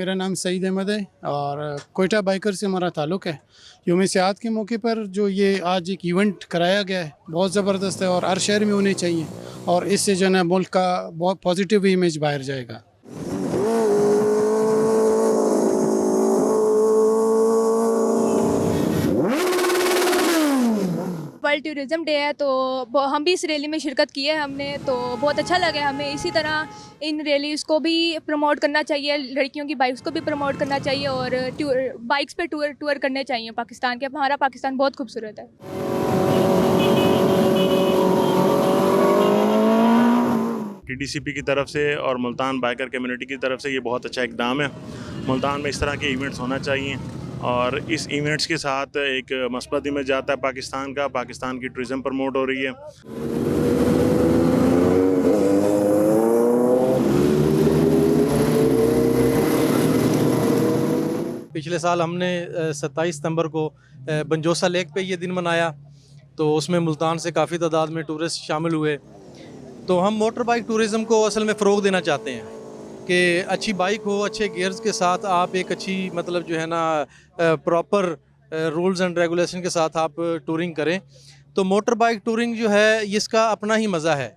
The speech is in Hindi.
मेरा नाम सईद अहमद है और कोयटा बाइकर से हमारा ताल्लुक़ है। यौम सियाहत के मौके पर जो ये आज एक इवेंट कराया गया है बहुत ज़बरदस्त है और हर शहर में होने चाहिए और इससे जो है ना मुल्क का बहुत पॉजिटिव इमेज बाहर जाएगा। वर्ल्ड टूरिज़्म डे है तो हम भी इस रैली में शिरकत की है हमने, तो बहुत अच्छा लगा हमें। इसी तरह इन रैलीज़ को भी प्रमोट करना चाहिए, लड़कियों की बाइक्स को भी प्रमोट करना चाहिए और बाइक्स पे टूर करने चाहिए पाकिस्तान के। हमारा पाकिस्तान बहुत खूबसूरत है। TDCP की तरफ से और मुल्तान बाइकर कम्युनिटी की तरफ से ये बहुत अच्छा इकदाम है। मुल्तान में इस तरह के इवेंट्स होना चाहिए और इस इवेंट्स के साथ एक मस्बत इमेज आता है पाकिस्तान की टूरिज़्म प्रमोट हो रही है। पिछले साल हमने 27 सितंबर को बंजोसा लेक पे ये दिन मनाया, तो उसमें मुल्तान से काफ़ी तादाद में टूरिस्ट शामिल हुए। तो हम मोटर बाइक टूरिज़म को असल में फ़रोग़ देना चाहते हैं कि अच्छी बाइक हो, अच्छे गियर्स के साथ आप एक अच्छी मतलब जो है ना प्रॉपर रूल्स एंड रेगुलेशन के साथ आप टूरिंग करें। तो मोटर बाइक टूरिंग जो है इसका अपना ही मज़ा है।